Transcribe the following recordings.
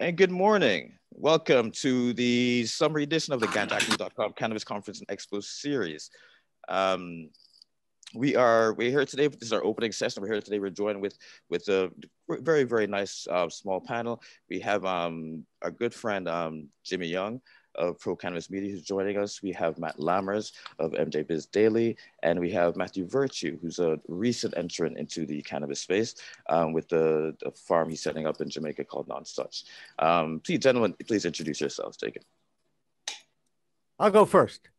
And good morning. Welcome to the summary edition of the ganjacnews.com Cannabis Conference and Expo Series. We're here today. This is our opening session. We're here today. We're joined with a very, very nice small panel. We have our good friend Jimmy Young of Pro Cannabis Media who's joining us. We have Matt Lammers of MJBiz Daily, and we have Matthew Virtue, who's a recent entrant into the cannabis space with the farm he's setting up in Jamaica called Non-Such. Please, gentlemen, please introduce yourselves. Take it. I'll go first.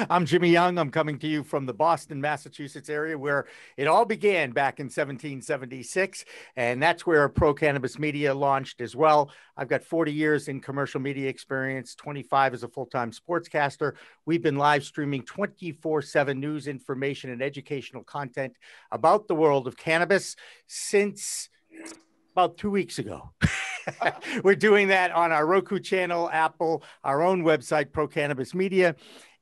I'm Jimmy Young. I'm coming to you from the Boston, Massachusetts area where it all began back in 1776. And that's where Pro Cannabis Media launched as well. I've got 40 years in commercial media experience, 25 as a full-time sportscaster. We've been live streaming 24/7 news, information, and educational content about the world of cannabis since about 2 weeks ago. We're doing that on our Roku channel, Apple, our own website, Pro Cannabis Media,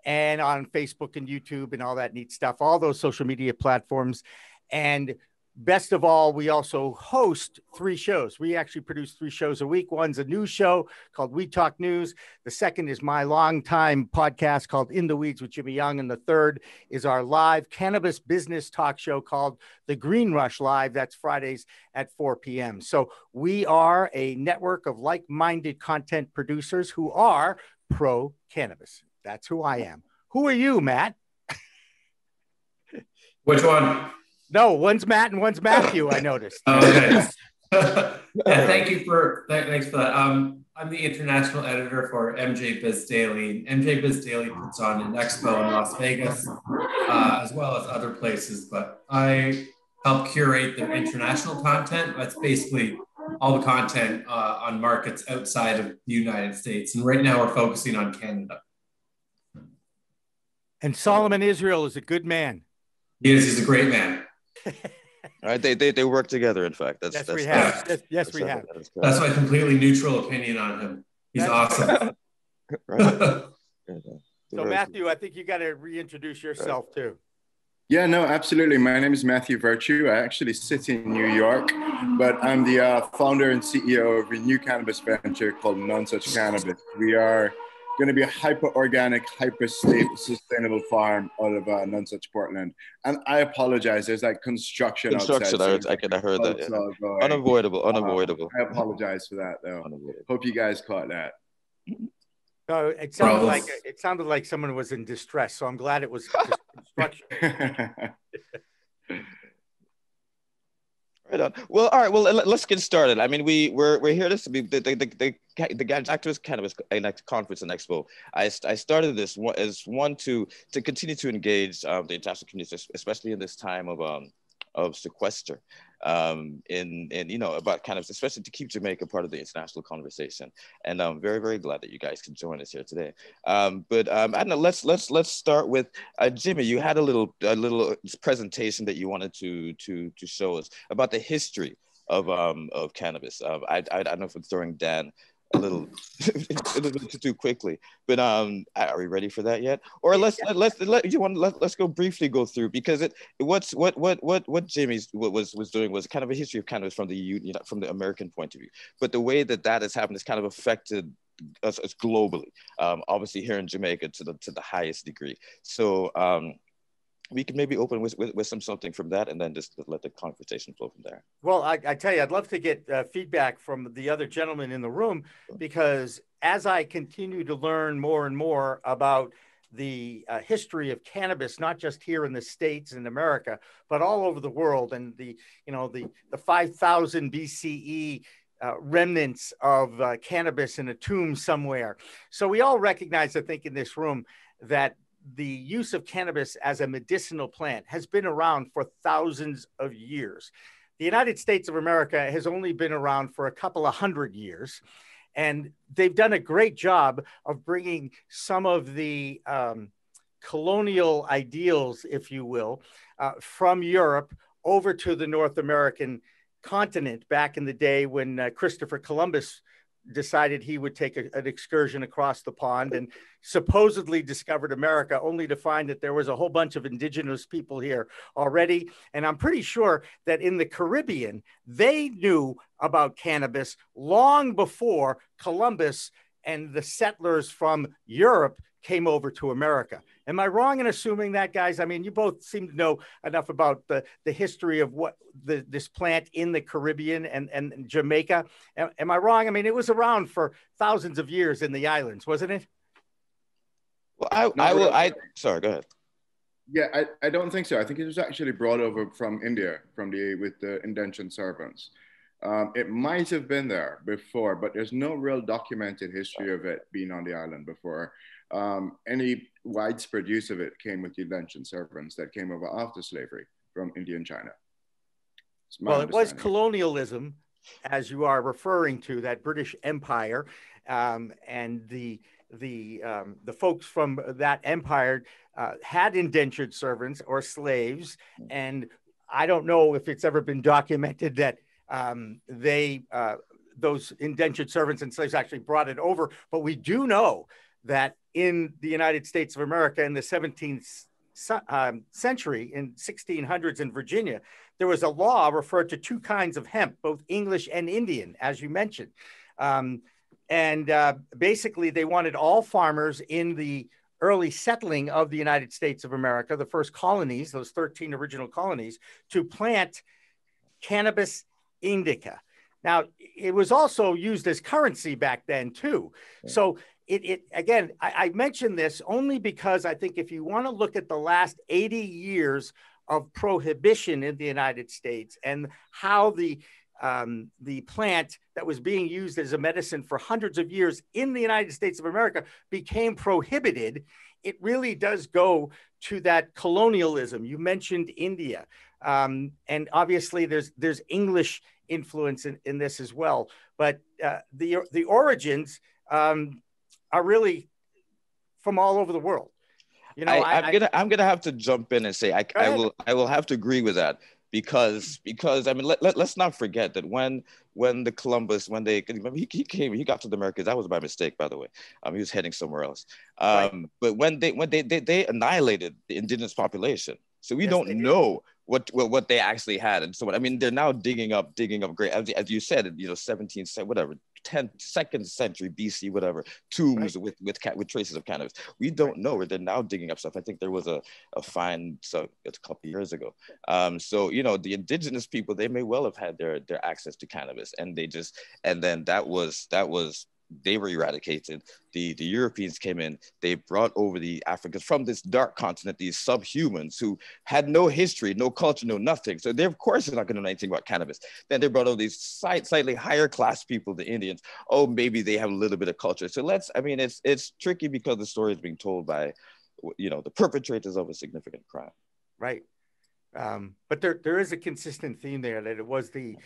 and on Facebook and YouTube and all that neat stuff, all those social media platforms. And best of all, we also host 3 shows. We actually produce 3 shows a week. One's a news show called We Talk News. The second is my longtime podcast called In the Weeds with Jimmy Young. And the third is our live cannabis business talk show called The Green Rush Live. That's Fridays at 4 p.m. So we are a network of like-minded content producers who are pro cannabis. That's who I am. Who are you, Matt? Which one? No, one's Matt and one's Matthew, I noticed. Okay. Thanks for that. I'm the international editor for MJBiz Daily. MJBiz Daily puts on an expo in Las Vegas, as well as other places, but I help curate the international content. That's basically all the content on markets outside of the United States. And right now we're focusing on Canada. And Solomon Israel is a good man. He's a great man. All right, they work together. In fact, Yes, we have. That's my completely neutral opinion on him. He's awesome. Right. So Matthew, I think you got to reintroduce yourself too. Yeah, no, absolutely. My name is Matthew Virtue. I actually sit in New York, but I'm the founder and CEO of a new cannabis venture called Non-Such Cannabis. We are going to be a hyper-organic, hyper-sustainable farm out of Non-Such Portland. And I apologize. There's like construction outside. I heard that. Yeah. Unavoidable. I apologize for that, though. Hope you guys caught that. No, it sounded like someone was in distress. So I'm glad it was just construction. Right on. Well, all right. Well, let's get started. I mean, we're here to be the Activist Cannabis Conference and Expo. I started this as one to continue to engage the international community, especially in this time of sequester, in about cannabis, especially to keep Jamaica part of the international conversation. And I'm very, very glad that you guys can join us here today. But I don't know. Let's start with Jimmy. You had a little presentation that you wanted to show us about the history of cannabis. I don't know if it's throwing Dan a little too quickly, but are we ready for that yet? Or let's go briefly go through, because what Jimmy was doing was kind of a history of cannabis from from the American point of view, but the way that has happened has kind of affected us globally, obviously here in Jamaica to the highest degree. So we can maybe open with something from that, and then just let the conversation flow from there. Well, I tell you, I'd love to get feedback from the other gentlemen in the room, because as I continue to learn more and more about the history of cannabis, not just here in the States and America, but all over the world, and the 5,000 BCE remnants of cannabis in a tomb somewhere. So we all recognize, I think, in this room that the use of cannabis as a medicinal plant has been around for thousands of years. The United States of America has only been around for a couple of 100 years, and they've done a great job of bringing some of the colonial ideals, if you will, from Europe over to the North American continent back in the day when Christopher Columbus decided he would take an excursion across the pond and supposedly discovered America, only to find that there was a whole bunch of indigenous people here already. And I'm pretty sure that in the Caribbean, they knew about cannabis long before Columbus and the settlers from Europe came over to America. Am I wrong in assuming that, guys? I mean, you both seem to know enough about the history of what this plant in the Caribbean and Jamaica. Am I wrong? I mean, it was around for thousands of years in the islands, wasn't it? Well, sorry, go ahead. Yeah, I don't think so. I think it was actually brought over from India with the indentured servants. It might have been there before, but there's no real documented history of it being on the island before. Any widespread use of it came with the indentured servants that came over after slavery from India and China. Well, it was colonialism, as you are referring to, that British Empire, and the folks from that empire had indentured servants or slaves, and I don't know if it's ever been documented that those indentured servants and slaves actually brought it over, but we do know that in the United States of America in the 17th century, in 1600s in Virginia, there was a law referred to two kinds of hemp, both English and Indian, as you mentioned. Basically, they wanted all farmers in the early settling of the United States of America, the first colonies, those 13 original colonies, to plant cannabis indica. Now, it was also used as currency back then, too. So again, I mention this only because I think if you want to look at the last 80 years of prohibition in the United States and how the plant that was being used as a medicine for hundreds of years in the United States of America became prohibited, it really does go to that colonialism. You mentioned India, and obviously there's English influence in this as well. But the origins are really from all over the world. You know, I'm gonna have to jump in and say I will have to agree with that. Because I mean, let's not forget that when Columbus, he got to the Americas, that was by mistake, by the way. He was heading somewhere else. But when they annihilated the indigenous population, so we don't know what they actually had. And so I mean, they're now digging up great, as you said, 17th, whatever, 2nd century BC, whatever, tombs with traces of cannabis. We don't know where they're now digging up stuff. I think there was a find a couple of years ago. So the indigenous people, they may well have had their access to cannabis, and then that was they were eradicated. The Europeans came in, they brought over the Africans from this dark continent, these subhumans who had no history, no culture, no nothing. So they, of course, are not going to know anything about cannabis. Then they brought over these slightly higher class people, the Indians. Oh, maybe they have a little bit of culture. So it's tricky because the story is being told by, the perpetrators of a significant crime. Right. But there is a consistent theme there that it was the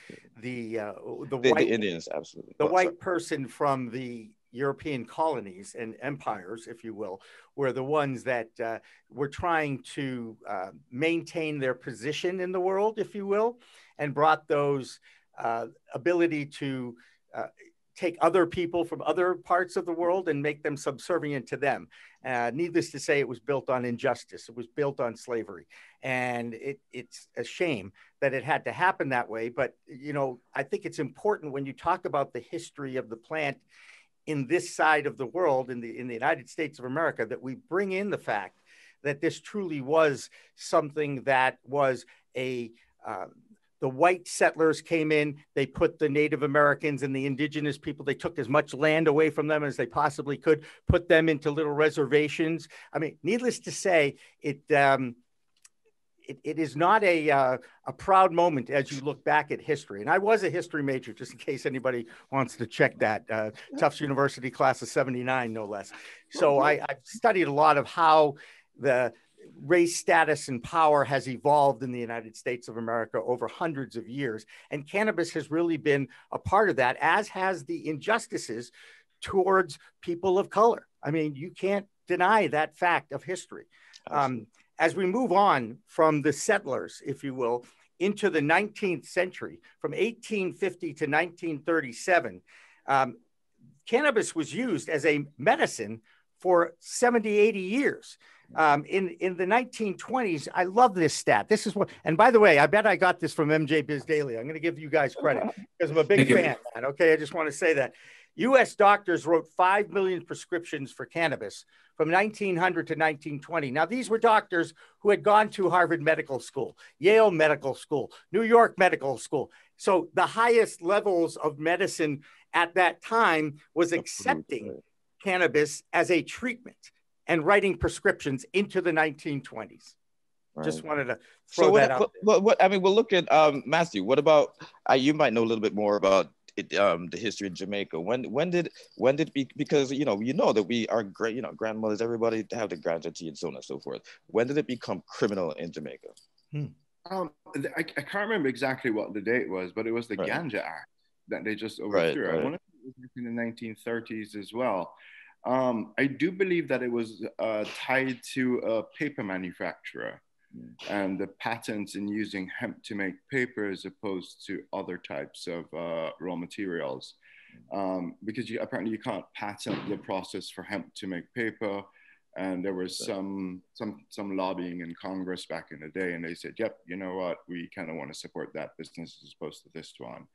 Indians, absolutely. The white person from the European colonies and empires, if you will, were the ones that were trying to maintain their position in the world, if you will, and brought those ability to take other people from other parts of the world and make them subservient to them. Needless to say, it was built on injustice. It was built on slavery. And it's a shame that it had to happen that way. But, I think it's important when you talk about the history of the plant in this side of the world, in the United States of America, that we bring in the fact that this truly was something that was the white settlers came in, they put the Native Americans and the indigenous people, they took as much land away from them as they possibly could, put them into little reservations. I mean, needless to say, it is not a proud moment as you look back at history. And I was a history major, just in case anybody wants to check that. Tufts University class of 79, no less. So I've studied a lot of how the race status and power has evolved in the United States of America over hundreds of years. And cannabis has really been a part of that, as has the injustices towards people of color. I mean, you can't deny that fact of history. As we move on from the settlers, if you will, into the 19th century, from 1850 to 1937, cannabis was used as a medicine for 70, 80 years. In the 1920s, I love this stat. This is what, and by the way, I bet I got this from MJBiz Daily. I'm going to give you guys credit because I'm a big fan, man. Okay, I just want to say that. U.S. doctors wrote 5 million prescriptions for cannabis from 1900 to 1920. Now, these were doctors who had gone to Harvard Medical School, Yale Medical School, New York Medical School. So the highest levels of medicine at that time was accepting cannabis as a treatment and writing prescriptions into the 1920s. Right. Just wanted to throw that out. What I mean, we'll look at Matthew. What about you? Might know a little bit more about it, the history of Jamaica. When did because you know that we are great, grandmothers, everybody have the ganja tea and so on and so forth. When did it become criminal in Jamaica? I can't remember exactly what the date was, but it was the Ganja Act that they just overthrew. I want to say it was in the 1930s as well. I do believe that it was tied to a paper manufacturer and the patents in using hemp to make paper as opposed to other types of raw materials. Because apparently you can't patent the process for hemp to make paper. And there was some lobbying in Congress back in the day, and they said, yep, you know what, we kind of want to support that business as opposed to this one.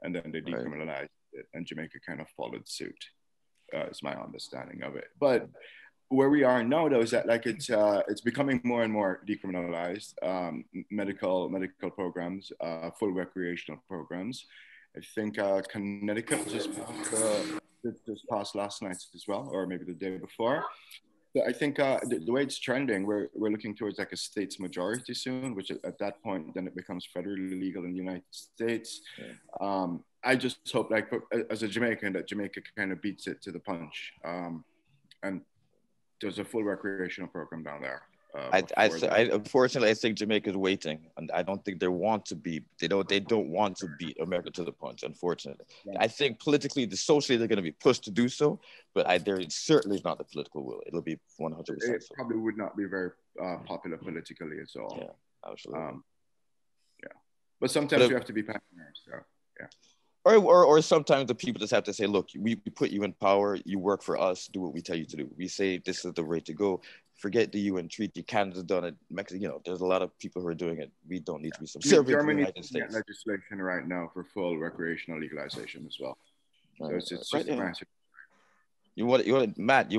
And then they decriminalized it, and Jamaica kind of followed suit. Is my understanding of it. But where we are now, though, is that like it's becoming more and more decriminalized. Medical programs, full recreational programs. I think Connecticut just passed last night as well, or maybe the day before. So I think the way it's trending, we're looking towards like a state's majority soon, which at that point then it becomes federally legal in the United States. I just hope, like, as a Jamaican, that Jamaica kind of beats it to the punch. And there's a full recreational program down there. Unfortunately, I think Jamaica is waiting, and I don't think they want to be. They don't want to beat America to the punch. Unfortunately, I think politically, socially, they're going to be pushed to do so, but there certainly is not the political will. It'll be 100%. It probably would not be very popular politically as well. Yeah, absolutely. But sometimes you have to be pioneers. So yeah. Or sometimes the people just have to say, look, we put you in power, you work for us, do what we tell you to do. We say this is the way to go. Forget the UN treaty. Canada's done it. Mexico, there's a lot of people who are doing it. We don't need to be subservient to the United States. Legislation right now for full recreational legalization as well. So it's just massive. Matt,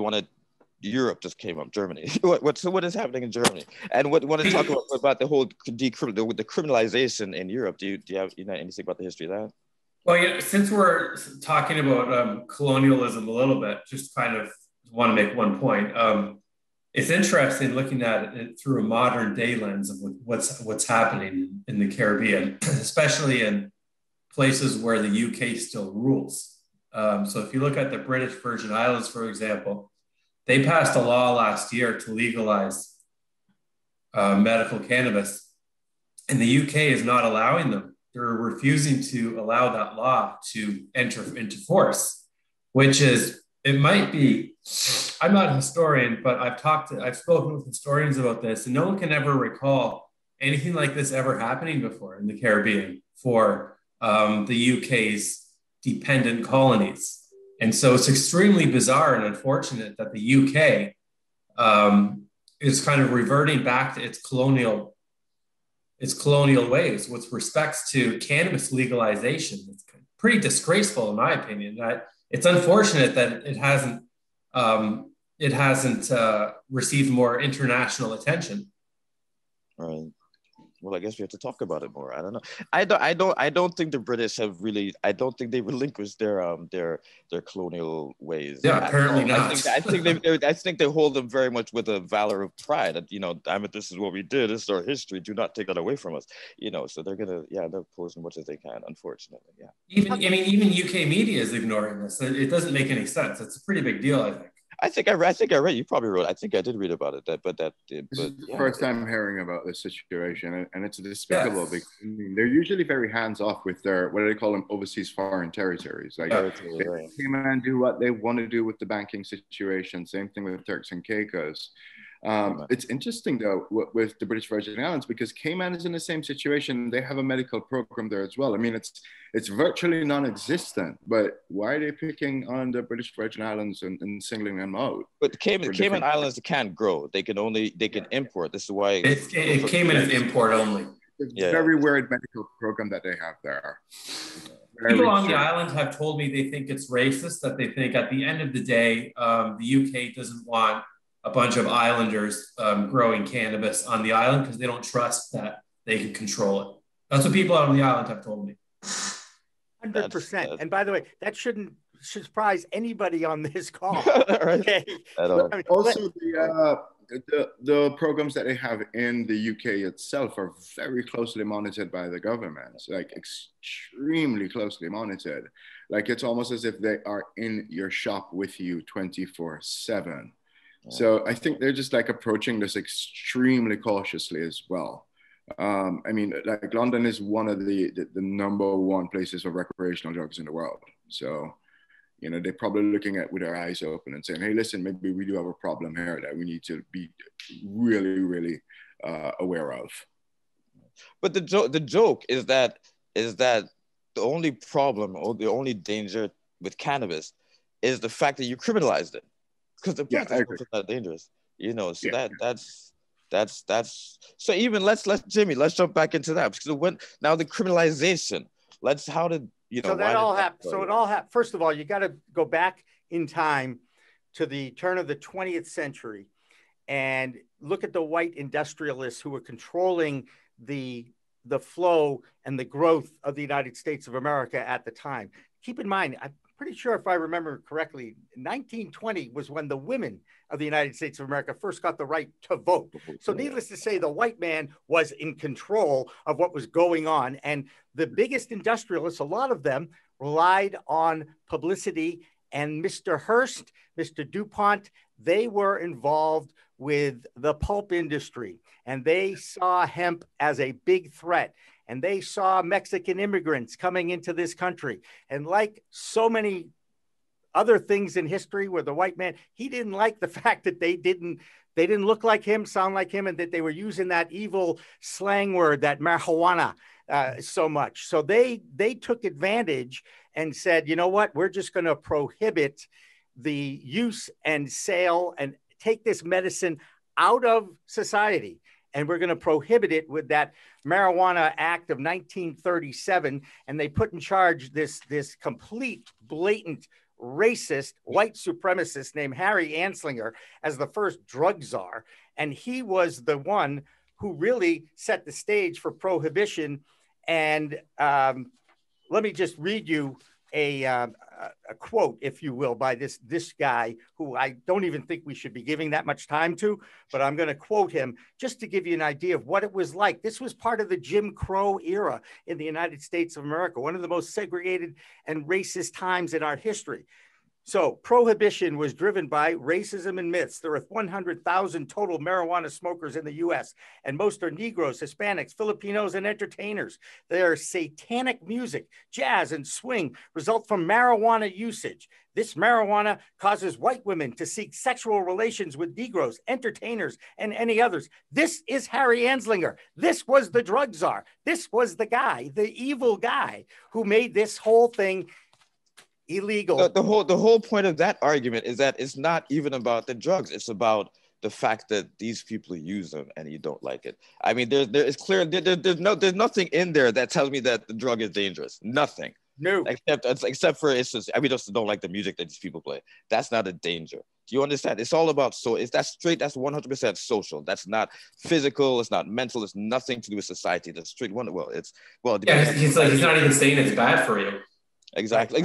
Europe just came up, Germany. So what is happening in Germany? And want to talk about the whole the criminalization in Europe? Do you have anything about the history of that? Well, since we're talking about colonialism a little bit, just kind of want to make one point. It's interesting looking at it through a modern day lens of what's happening in the Caribbean, especially in places where the UK still rules. So if you look at the British Virgin Islands, for example, they passed a law last year to legalize medical cannabis, and the UK is not allowing them. They're refusing to allow that law to enter into force, which is, it might be, I'm not a historian, but I've spoken with historians about this, and no one can ever recall anything like this ever happening before in the Caribbean for the UK's dependent colonies. And so it's extremely bizarre and unfortunate that the UK is kind of reverting back to its colonial ways with respects to cannabis legalization. It's pretty disgraceful, in my opinion. That it's unfortunate that it hasn't received more international attention. Right. Well, I guess we have to talk about it more. I don't know. I don't think the British have really. I don't think they relinquished their colonial ways. Yeah, apparently not. I think they hold them very much with a valor of pride. That this is what we did. This is our history. Do not take that away from us. So they're they're posing much as they can. Unfortunately, yeah. Even UK media is ignoring this. It doesn't make any sense. It's a pretty big deal, I think. I think I read. You probably wrote. I think I did read about it. This is the first time hearing about this situation, and it's despicable. Yes. Because they're usually very hands off with their, what do they call them, overseas foreign territories. Like they came and do what they want to do with the banking situation. Same thing with Turks and Caicos. It's interesting though with the British Virgin Islands, because Cayman is in the same situation. They have a medical program there as well. I mean, it's virtually non-existent, but why are they picking on the British Virgin Islands and singling them out? But the Cayman Islands can't grow. They can import. This is why it Cayman is import only. It's a very weird medical program that they have there. People on the island have told me they think it's racist, that they think at the end of the day, the UK doesn't want a bunch of islanders growing cannabis on the island because they don't trust that they can control it. That's what people on the island have told me. 100%. And by the way, that should surprise anybody on this call. Okay. Also, the programs that they have in the UK itself are very closely monitored by the government, like extremely closely monitored. Like it's almost as if they are in your shop with you 24/7. So I think they're just like approaching this extremely cautiously as well. I mean, like London is one of the number one places for recreational drugs in the world. So, you know, they're probably looking at with their eyes open and saying, hey, listen, maybe we do have a problem here that we need to be really, really aware of. But the joke is that the only problem or the only danger with cannabis is the fact that you criminalized it. Because the plant is not dangerous, you know. So that's so even let's Jimmy, let's jump back into that, because now the criminalization, how did you know? So that all happened. So it all happened. First of all, you got to go back in time to the turn of the 20th century and look at the white industrialists who were controlling the flow and the growth of the United States of America at the time. Keep in mind, I'm pretty sure if I remember correctly, 1920 was when the women of the United States of America first got the right to vote. So needless to say, the white man was in control of what was going on. And the biggest industrialists, a lot of them relied on publicity. And Mr. Hearst, Mr. DuPont, they were involved with the pulp industry. And they saw hemp as a big threat. And they saw Mexican immigrants coming into this country. And like so many other things in history where the white man, he didn't like the fact that they didn't look like him, sound like him, and that they were using that evil slang word, that marijuana, so much. So they took advantage and said, you know what, we're just going to prohibit the use and sale and take this medicine out of society. And we're going to prohibit it with that Marijuana Act of 1937. And they put in charge this complete, blatant, racist, white supremacist named Harry Anslinger as the first drug czar. And he was the one who really set the stage for prohibition. And let me just read you a quote, if you will, by this guy who I don't even think we should be giving that much time to, but I'm going to quote him just to give you an idea of what it was like. This was part of the Jim Crow era in the United States of America, one of the most segregated and racist times in our history. So prohibition was driven by racism and myths. There are 100,000 total marijuana smokers in the U.S., and most are Negroes, Hispanics, Filipinos, and entertainers. Their satanic music, jazz, and swing result from marijuana usage. This marijuana causes white women to seek sexual relations with Negroes, entertainers, and any others. This is Harry Anslinger. This was the drug czar. This was the guy, the evil guy who made this whole thing illegal. The whole point of that argument is that it's not even about the drugs. It's about the fact that these people use them and you don't like it. I mean, it's clear there's nothing in there that tells me that the drug is dangerous. Nothing. No. Except for it's just, we just don't like the music that these people play. That's not a danger. Do you understand? It's all about that's 100% social. That's not physical. It's not mental. It's nothing to do with society. That's straight one. He's not even saying it's bad for you. Exactly.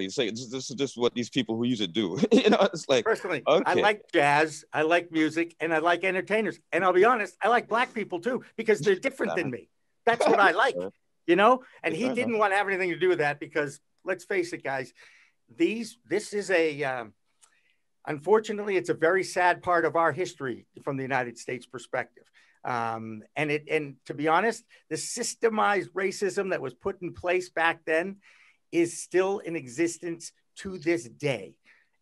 So this is just what these people who use it do. You know, it's like, personally, okay. I like jazz, I like music, and I like entertainers. And I'll be honest, I like black people too, because they're different than me. That's what I like, you know? And he didn't want to have anything to do with that because, let's face it, guys, this is unfortunately, it's a very sad part of our history from the United States perspective. And to be honest, the systemized racism that was put in place back then is still in existence to this day.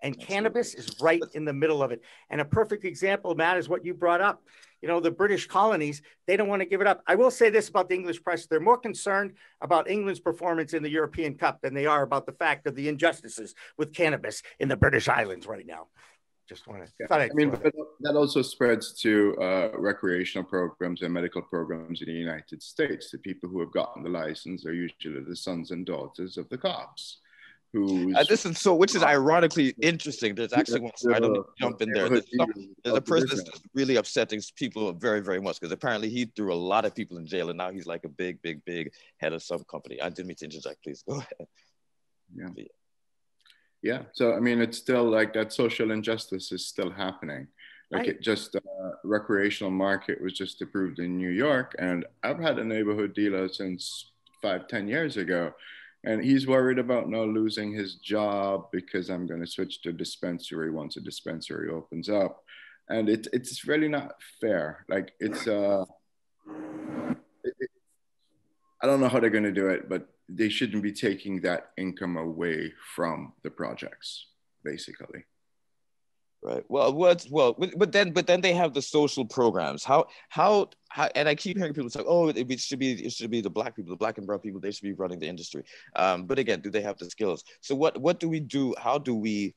And cannabis is right in the middle of it. And a perfect example, Matt, is what you brought up. You know, the British colonies, they don't want to give it up. I will say this about the English press. They're more concerned about England's performance in the European Cup than they are about the fact of the injustices with cannabis in the British Islands right now. Just want to. Yeah. I mean, but that also spreads to recreational programs and medical programs in the United States. The people who have gotten the license are usually the sons and daughters of the cops. This is so, which is ironically interesting. There's actually one. I don't jump in there. There's a person that's really upsetting people very, very much because apparently he threw a lot of people in jail, and now he's like a big head of some company. I didn't mean to interject. Please go ahead. Yeah. Yeah. So I mean, it's still like that. Social injustice is still happening. Like it just recreational market was just approved in New York, and I've had a neighborhood dealer since 5-10 years ago. And he's worried about now losing his job because I'm going to switch to dispensary once a dispensary opens up. And it's really not fair. Like I don't know how they're going to do it, but they shouldn't be taking that income away from the projects, basically. Right. Well, but then they have the social programs. How and I keep hearing people say, oh, it should be the black people, the black and brown people, they should be running the industry. But again, do they have the skills? So what do we do? How do we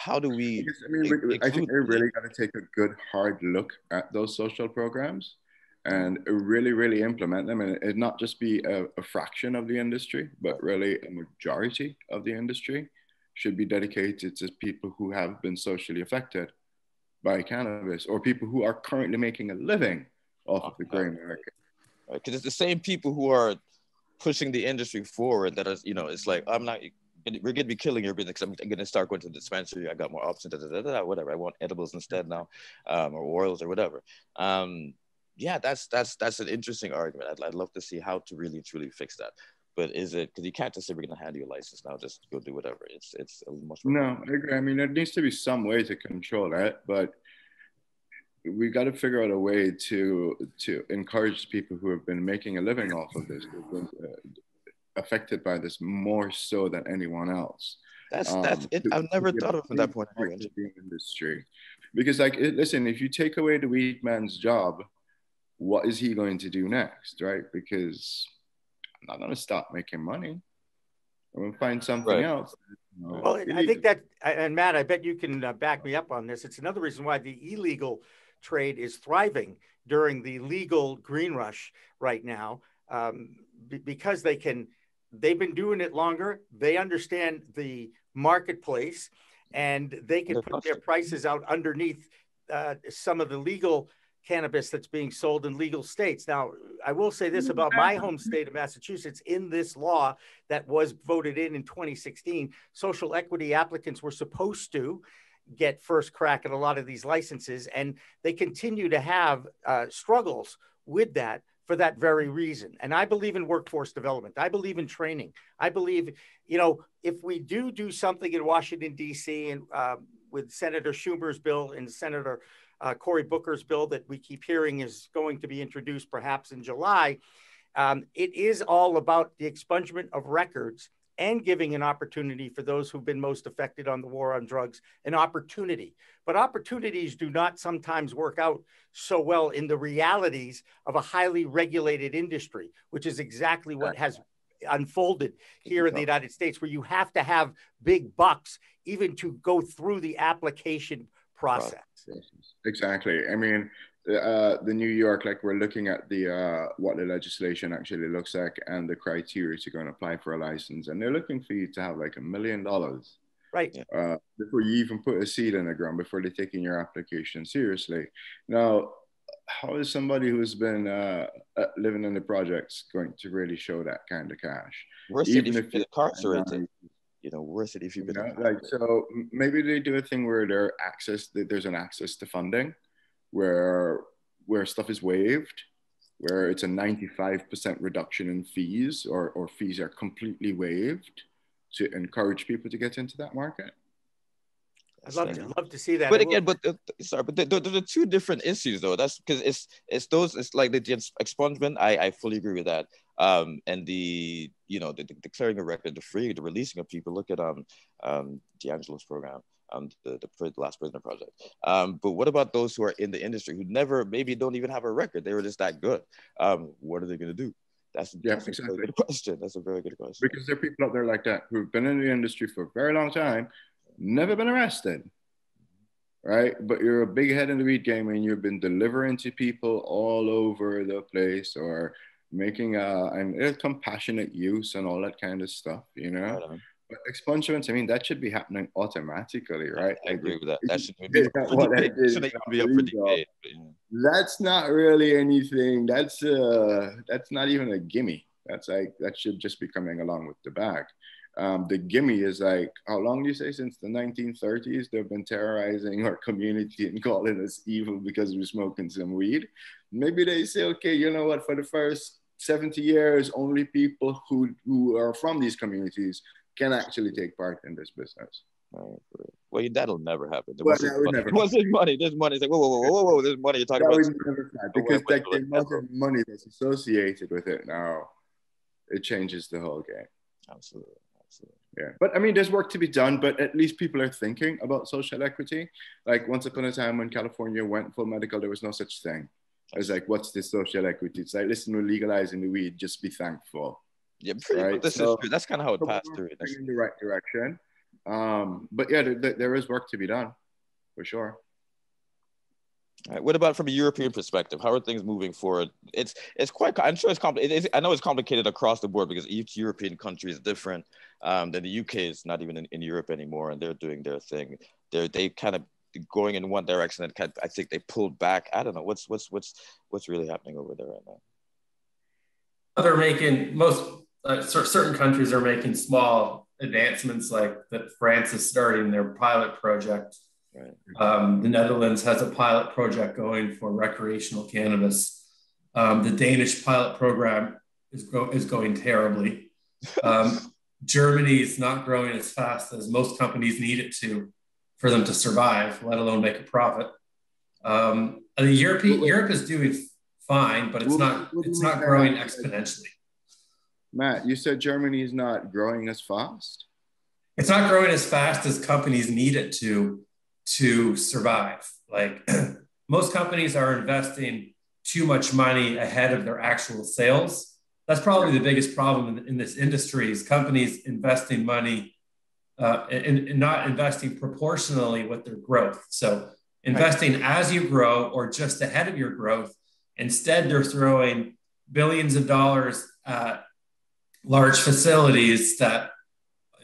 I think they really got to take a good hard look at those social programs and really implement them, and it not just be a fraction of the industry, but really a majority of the industry should be dedicated to people who have been socially affected by cannabis or people who are currently making a living off of the gray market. Right, because it's the same people who are pushing the industry forward that are, it's like, we're going to be killing your business because I'm going to start going to the dispensary. I got more options, whatever. I want edibles instead now, or oils or whatever. Yeah, that's an interesting argument. I'd love to see how to really, truly fix that. But is it, because you can't just say we're going to hand you a license now, just go do whatever. It's much more. No, I agree. I mean, there needs to be some way to control that, but we got to figure out a way to encourage people who have been making a living off of this, who've been affected by this more so than anyone else. That's it. I've never thought of it from that point of view. The industry, because listen, if you take away the weed man's job, what is he going to do next, right? Because I'm not going to stop making money. I'm going to find something else. Well, I think that, and Matt, I bet you can back me up on this. It's another reason why the illegal trade is thriving during the legal green rush right now, because they've been doing it longer. They understand the marketplace, and they can put their prices out underneath some of the legal cannabis that's being sold in legal states. Now, I will say this about my home state of Massachusetts. In this law that was voted in 2016, social equity applicants were supposed to get first crack at a lot of these licenses, and they continue to have struggles with that for that very reason. And I believe in workforce development. I believe in training. I believe, if we do something in Washington, D.C., and with Senator Schumer's bill and Senator Cory Booker's bill that we keep hearing is going to be introduced perhaps in July, it is all about the expungement of records and giving an opportunity for those who've been most affected on the war on drugs, an opportunity. But opportunities do not sometimes work out so well in the realities of a highly regulated industry, which is exactly what has unfolded here in the United States, where you have to have big bucks even to go through the application process. Exactly. I mean, the New York, like we're looking at the what the legislation actually looks like and the criteria to go and apply for a license, and they're looking for you to have like $1 million, right? Before you even put a seed in the ground, before they're taking your application seriously. Now, how is somebody who's been living in the projects going to really show that kind of cash? Even if you're incarcerated. Worth it if you've been so maybe they do a thing where there's an access to funding where stuff is waived, where it's a 95% reduction in fees or fees are completely waived to encourage people to get into that market. I'd love to see that. But again, there are two different issues though. That's because it's like the expungement. I fully agree with that. And the declaring a record, the releasing of people. Look at D'Angelo's program. the Last Prisoner project. But what about those who are in the industry who never, maybe don't even have a record? They were just that good. What are they going to do? That's exactly. A very good question. That's a very good question. Because there are people out there like that who've been in the industry for a very long time, never been arrested, right? But you're a big head in the weed game and you've been delivering to people all over the place, or making and compassionate use and all that kind of stuff, you know? Right. But expungements, I mean, that should be happening automatically, right? I agree with that. That should be up for debate. That's not really anything. That's not even a gimme. That's like, that should just be coming along with the bag. The gimme is like, how long do you say? Since the 1930s, they've been terrorizing our community and calling us evil because we're smoking some weed. Maybe they say, okay, you know what? For the first 70 years, only people who are from these communities can actually take part in this business. Well, that'll never happen. What's this money? There's money. It's like, whoa, there's money. You're talking about because like the amount of money that's associated with it now, it changes the whole game. Absolutely. Yeah, but I mean, there's work to be done, but at least people are thinking about social equity. Like once upon a time when California went full medical, there was no such thing. I was like, what's this social equity? It's like, listen, we're legalizing the weed, just be thankful. Yeah, right? This is true. That's kind of how it passed through. In the right direction. But yeah, there is work to be done, for sure. All right. What about from a European perspective? How are things moving forward? It's quite. I'm sure it's complicated. I know it's complicated across the board because each European country is different. Then the UK is not even in Europe anymore, and they're doing their thing. They kind of going in one direction, and I think they pulled back. I don't know what's really happening over there right now. They're making certain countries are making small advancements, like that France is starting their pilot project. Right. The Netherlands has a pilot project going for recreational cannabis. The Danish pilot program is going terribly. Germany is not growing as fast as most companies need it to for them to survive, let alone make a profit. Europe is doing fine, but it's not growing exponentially. Matt, you said Germany is not growing as fast? It's not growing as fast as companies need it to survive. Like most companies are investing too much money ahead of their actual sales. That's probably the biggest problem in this industry is companies investing money and not investing proportionally with their growth. So investing as you grow or just ahead of your growth. Instead, they're throwing billions of dollars at large facilities that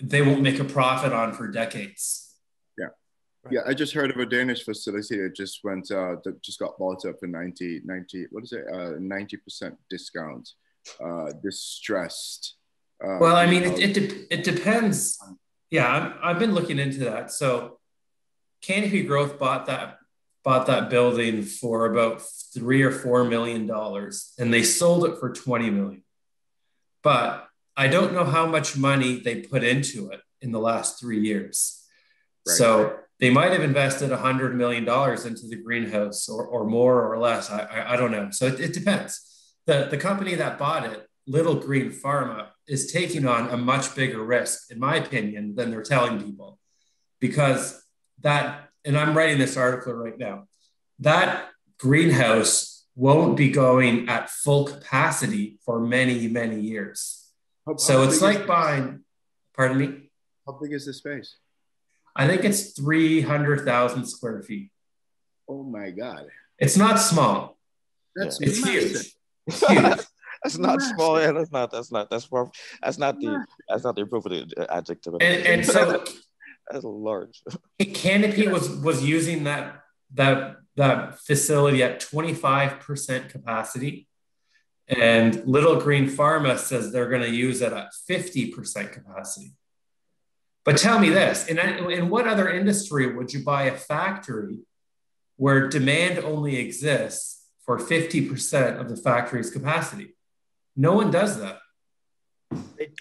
they won't make a profit on for decades. Yeah. Right. Yeah, I just heard of a Danish facility that just that just got bought up for 90%, what is it? 90% discount. Distressed. Well, I mean, it depends. Yeah, I've been looking into that. So Canopy Growth bought that building for about $3 or $4 million, and they sold it for $20 million. But I don't know how much money they put into it in the last 3 years. Right. So they might have invested $100 million into the greenhouse or more or less. I don't know. So it depends. The company that bought it, Little Green Pharma, is taking on a much bigger risk, in my opinion, than they're telling people. Because and I'm writing this article right now, that greenhouse won't be going at full capacity for many, many years. So it's like buying, pardon me? How big is the space? I think it's 300,000 square feet. Oh my God. It's not small. It's huge. It's huge. That's not small. Yeah, that's not the appropriate adjective. And so that's large. Canopy was using that facility at 25% capacity. And Little Green Pharma says they're going to use it at 50% capacity. But tell me this, in what other industry would you buy a factory where demand only exists for 50% of the factory's capacity? No one does that.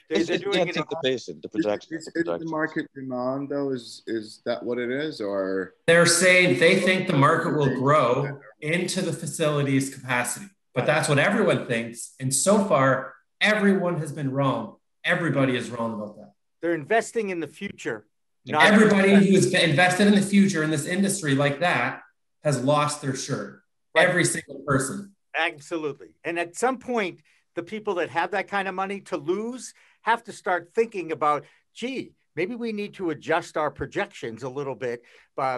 They're doing it. The projection. Is the market demand, though? Is that what it is? Or they're saying they think the market will grow into the facility's capacity. But that's what everyone thinks. And so far, everyone has been wrong. Everybody is wrong about that. They're investing in the future And everybody who's invested in the future in this industry like that has lost their shirt. Right. Every single person. Absolutely. And at some point, the people that have that kind of money to lose have to start thinking about, gee, maybe we need to adjust our projections a little bit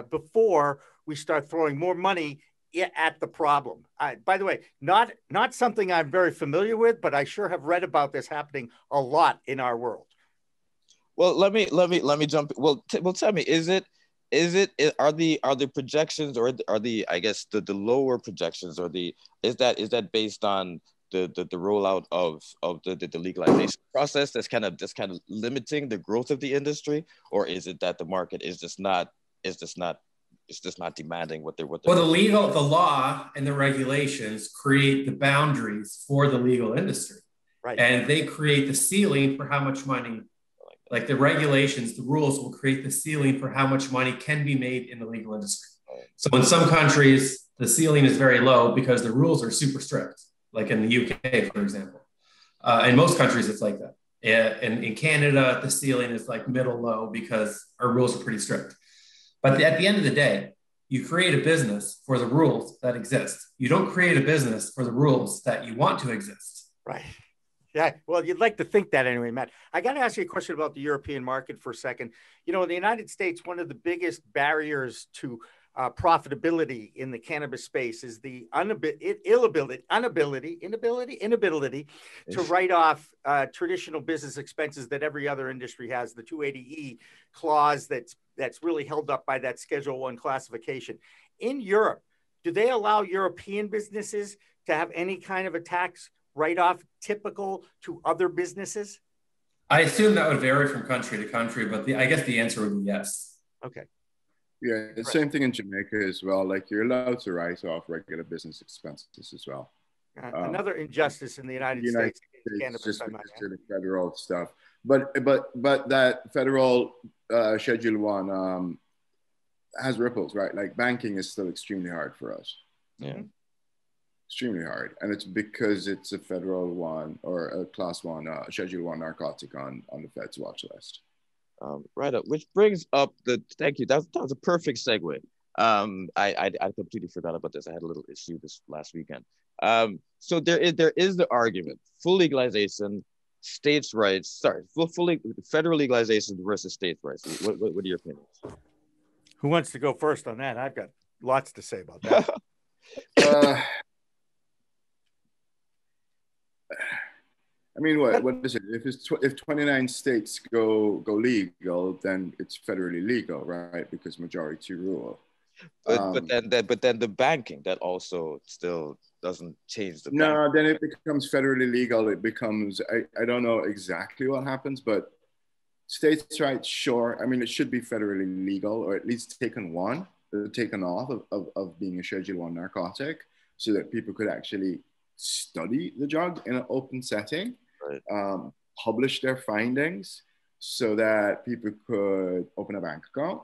before we start throwing more money at the problem. By the way, not something I'm very familiar with, but I sure have read about this happening a lot in our world. Well, let me jump. Well, tell me, are the projections, or are the, I guess, the lower projections, or is that based on the rollout of the legalization process that's kind of limiting the growth of the industry, or is it that the market is just not demanding what they're well, the law and the regulations create the boundaries for the legal industry, right? And they create the ceiling for how much money, like the regulations, the rules will create the ceiling for how much money can be made in the legal industry. So in some countries, the ceiling is very low because the rules are super strict, like in the UK, for example. In most countries, it's like that. And in Canada, the ceiling is like middle low because our rules are pretty strict. But at the end of the day, you create a business for the rules that exist. You don't create a business for the rules that you want to exist. Right. Yeah. Well, you'd like to think that anyway, Matt. I got to ask you a question about the European market for a second. You know, in the United States, one of the biggest barriers to profitability in the cannabis space is the inability to write off traditional business expenses that every other industry has. The 280E clause that's really held up by that Schedule I classification. In Europe, do they allow European businesses to have any kind of a tax write-off typical to other businesses? I assume that would vary from country to country, but I guess the answer would be yes. Okay. Yeah, the same thing in Jamaica as well. Like, you're allowed to write off regular business expenses as well. Another injustice in the United States cannabis, just because to the federal stuff, but that federal Schedule 1 has ripples, right? Like, banking is still extremely hard for us. Yeah. Extremely hard, and it's because it's a federal one, or a class 1 Schedule 1 narcotic on the Fed's watch list. Right up, which brings up thank you. That was a perfect segue. I completely forgot about this. I had a little issue this last weekend. So there is the argument: full legalization, states' rights. Sorry, fully federal legalization versus states' rights. What are your opinions? Who wants to go first on that? I've got lots to say about that. I mean, what is it? If 29 states go legal, then it's federally legal, right? Because majority rule. But then the banking, that also still doesn't change the banking. No, then it becomes federally legal. It becomes, I don't know exactly what happens, but states' rights, sure. I mean, it should be federally legal, or at least taken off of being a Schedule I narcotic, so that people could actually study the drug in an open setting, right. Publish their findings so that people could open a bank account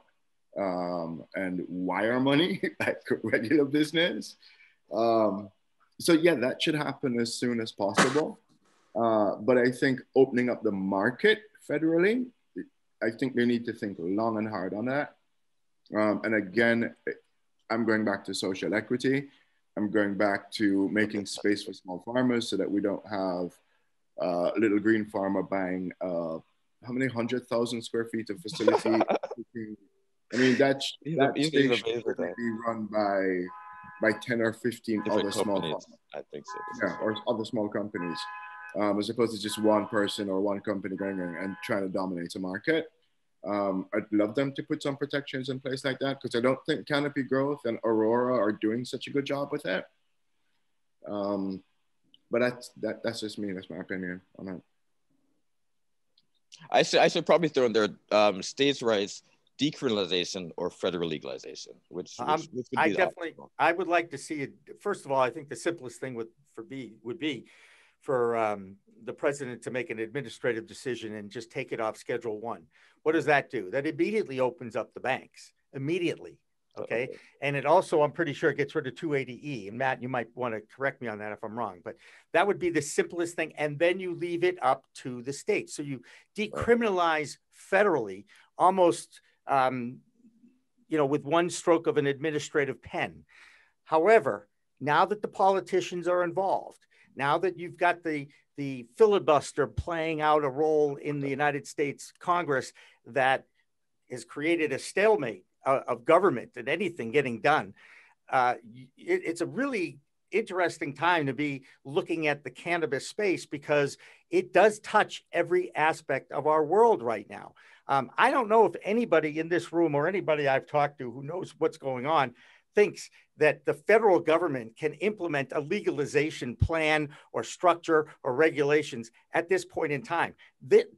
and wire money like regular business. So yeah, that should happen as soon as possible. But I think opening up the market federally, I think they need to think long and hard on that. And again, I'm going back to social equity. I'm going back to making space for small farmers so that we don't have little green farmer buying how many 100,000 square feet of facility. I mean, that space should be run by 10 or 15 different other small companies. farmers. I think so. Yeah, or other small companies, as opposed to just one person or one company going and trying to dominate a market. I'd love them to put some protections in place like that, because I don't think Canopy Growth and Aurora are doing such a good job with it. But that's just me. That's my opinion on that. I should probably throw in there states' rights, decriminalization, or federal legalization. Which would be I would like to see it. First of all, I think the simplest thing would be for the president to make an administrative decision and just take it off Schedule I. What does that do? That immediately opens up the banks, immediately. Okay. And it also, I'm pretty sure, it gets rid of 280E. And Matt, you might want to correct me on that if I'm wrong, but that would be the simplest thing. And then you leave it up to the states. So you decriminalize federally, almost with one stroke of an administrative pen. However, now that the politicians are involved, now that you've got the filibuster playing out a role in the United States Congress that has created a stalemate of government and anything getting done, it's a really interesting time to be looking at the cannabis space, because it does touch every aspect of our world right now. I don't know if anybody in this room or anybody I've talked to who knows what's going on thinks that the federal government can implement a legalization plan or structure or regulations at this point in time.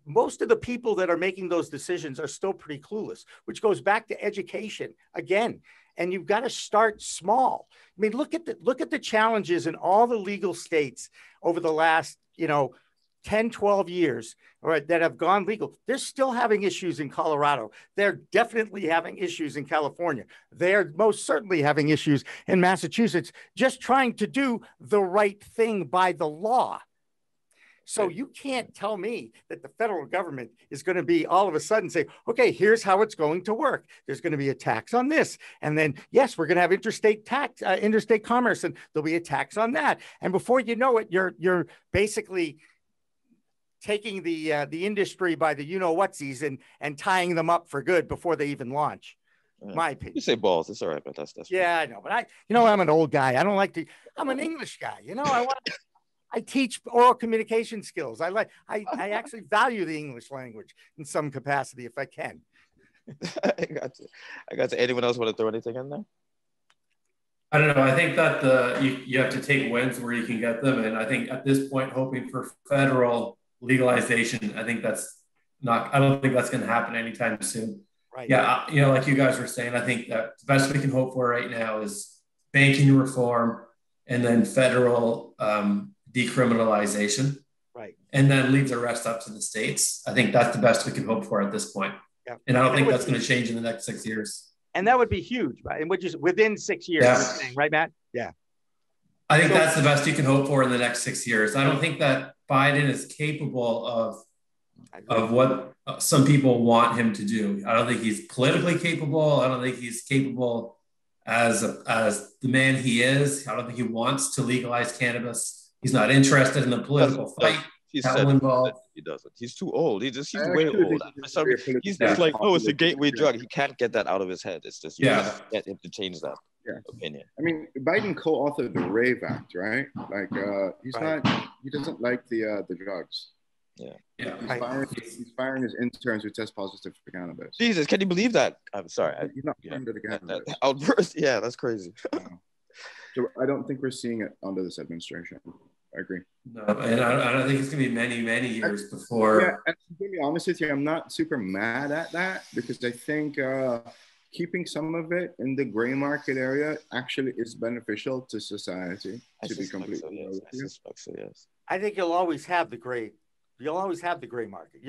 Most of the people that are making those decisions are still pretty clueless, which goes back to education again. And you've got to start small. I mean, look at the challenges in all the legal states over the last, 10, 12 years, all right, that have gone legal. They're still having issues in Colorado. They're definitely having issues in California. They're most certainly having issues in Massachusetts, just trying to do the right thing by the law. So you can't tell me that the federal government is going to be all of a sudden say, okay, here's how it's going to work. There's going to be a tax on this. And then, yes, we're going to have interstate commerce, and there'll be a tax on that. And before you know it, you're basically taking the industry by the you-know-whatsies and tying them up for good before they even launch. My opinion. You say balls, it's all right, but that's yeah, I know. But I'm an old guy. I don't like to. I'm an English guy. I teach oral communication skills. I actually value the English language in some capacity if I can. I got you. Anyone else want to throw anything in there? I don't know. I think that you have to take wins where you can get them, and I think at this point, hoping for federal legalization, I don't think that's going to happen anytime soon. Right. Yeah, like you guys were saying, I think that the best we can hope for right now is banking reform and then federal decriminalization. Right. And then leave the rest up to the states. I think that's the best we can hope for at this point. Yeah. And I don't think that's going to change in the next 6 years. And that would be huge, right? Which is within 6 years, yeah. Saying, right, Matt? Yeah. I think that's the best you can hope for in the next 6 years. I don't think that Biden is capable of what some people want him to do. I don't think he's politically capable. I don't think he's capable as the man he is. I don't think he wants to legalize cannabis. He's not interested in the political fight. He doesn't. He's too old. He's way old. He's just like, oh, it's a gateway drug. He can't get that out of his head. It's just get him to change that opinion. I mean, Biden co-authored the Rave Act, right? Like, he doesn't like the drugs. Yeah. He's firing his interns who test positive for cannabis. Jesus, can you believe that? I'm sorry. He's not under the cannabis. Outburst. Yeah, that's crazy. So I don't think we're seeing it under this administration. I agree. No, and I don't think it's going to be many, many years before. Yeah, and to be honest with you, I'm not super mad at that, because I think keeping some of it in the gray market area actually is beneficial to society. To be completely honest with you. So, yes. I think you'll always have the gray. You'll always have the gray market.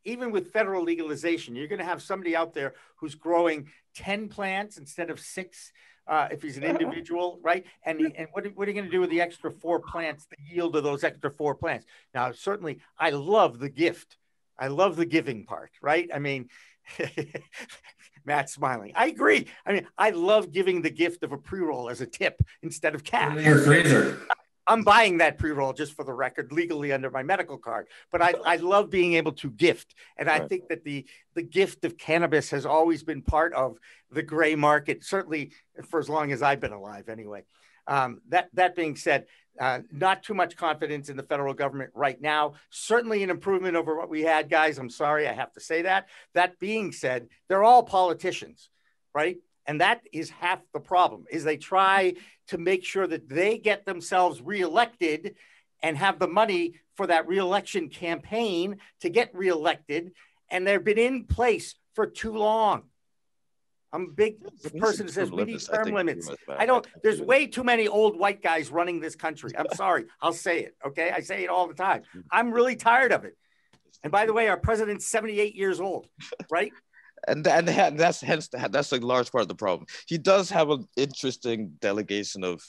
Even with federal legalization, you're going to have somebody out there who's growing 10 plants instead of 6. If he's an individual, right? And what are you going to do with the extra 4 plants, the yield of those extra 4 plants? Now, certainly, I love the gift. I love the giving part, right? I mean, Matt's smiling. I agree. I mean, I love giving the gift of a pre-roll as a tip instead of cash. Your freezer. I'm buying that pre-roll, just for the record, legally under my medical card. But I love being able to gift. And I think that the gift of cannabis has always been part of the gray market, certainly for as long as I've been alive anyway. That being said, not too much confidence in the federal government right now. Certainly an improvement over what we had, guys. I'm sorry, I have to say that. That being said, they're all politicians, right? And that is half the problem, is they try to make sure that they get themselves reelected and have the money for that reelection campaign to get reelected. And they've been in place for too long. I'm a big person that says we need term limits. There's way too many old white guys running this country. I'm sorry. I'll say it. Okay. I say it all the time. I'm really tired of it. And by the way, our president's 78 years old, right? And that's a large part of the problem. He does have an interesting delegation of,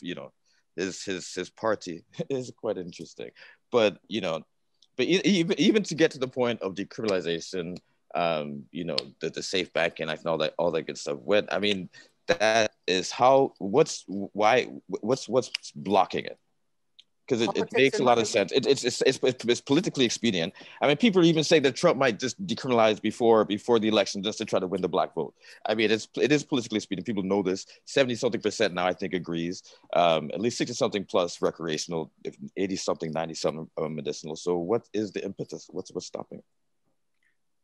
his party is quite interesting, but even to get to the point of decriminalization, you know, the Safe Banking Act and all that good stuff. When, I mean, that is how, what's blocking it? Because it makes a lot of sense. It's politically expedient. I mean, people even say that Trump might just decriminalize before the election just to try to win the black vote. I mean, it is politically expedient. People know this. 70-something% now, I think, agrees. At least 60-something plus recreational, if 80-something, 90-something medicinal. So what is the impetus? What's stopping it?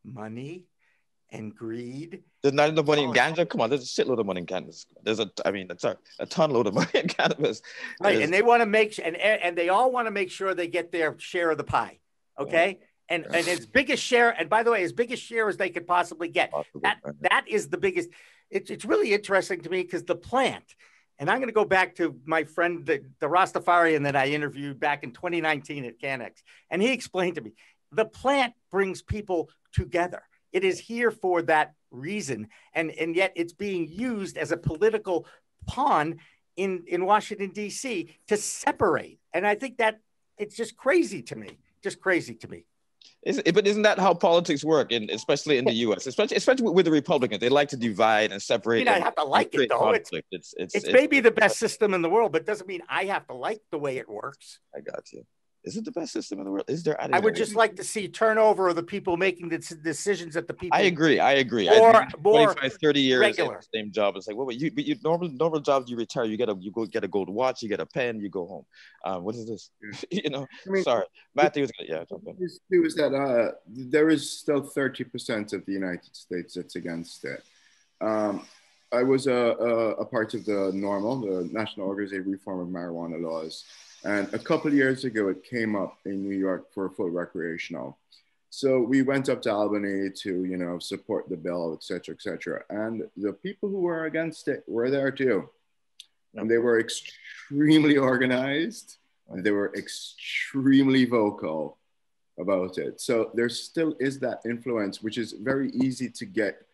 Money and greed. There's not enough money in ganja. Come on, there's a shitload of money in cannabis. There's a ton load of money in cannabis. Right, and they want to make and they all want to make sure they get their share of the pie. Okay, and as big a share, and by the way, as big a share as they could possibly get. That is the biggest. It's really interesting to me because the plant, and I'm going to go back to my friend, the Rastafarian that I interviewed back in 2019 at Cannex, and he explained to me the plant brings people together. It is here for that reason. And yet it's being used as a political pawn in Washington, D.C. to separate. And I think that it's just crazy to me, But isn't that how politics work, and especially in the U.S., especially with the Republicans? They like to divide and separate. I have to like it, though. It's maybe the best system in the world, but doesn't mean I have to like the way it works. I got you. Is it the best system in the world? Is there? I would just like to see turnover of the people making the decisions that the people. I agree. More 25, 30 years regular. Same job. It's like, well, you normal jobs. You retire. You get a gold watch. You get a pen. You go home. What is this? You know. I mean, sorry, Matthew was gonna. Yeah. It was that there is still 30% of the United States that's against it. I was a part of the National Organization Reform of Marijuana Laws. And a couple of years ago, it came up in New York for full recreational. So we went up to Albany to, support the bill, et cetera, et cetera. And the people who were against it were there too. And they were extremely organized and they were extremely vocal about it. So there still is that influence, which is very easy to get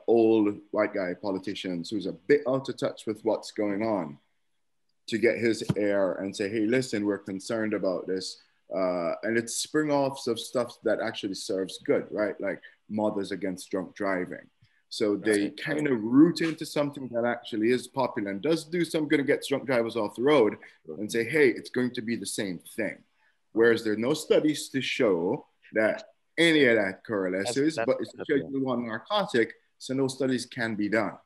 old white guy politicians who's a bit out of touch with what's going on, to get his air and say, hey, listen, we're concerned about this. And it's spring-offs of stuff that actually serves good, right? Like Mothers Against Drunk Driving. So they kind of root into something that actually is popular and does do some good and gets drunk drivers off the road and say, hey, it's going to be the same thing. Whereas there are no studies to show that any of that correlates, but it's a Schedule 1 narcotic, so no studies can be done.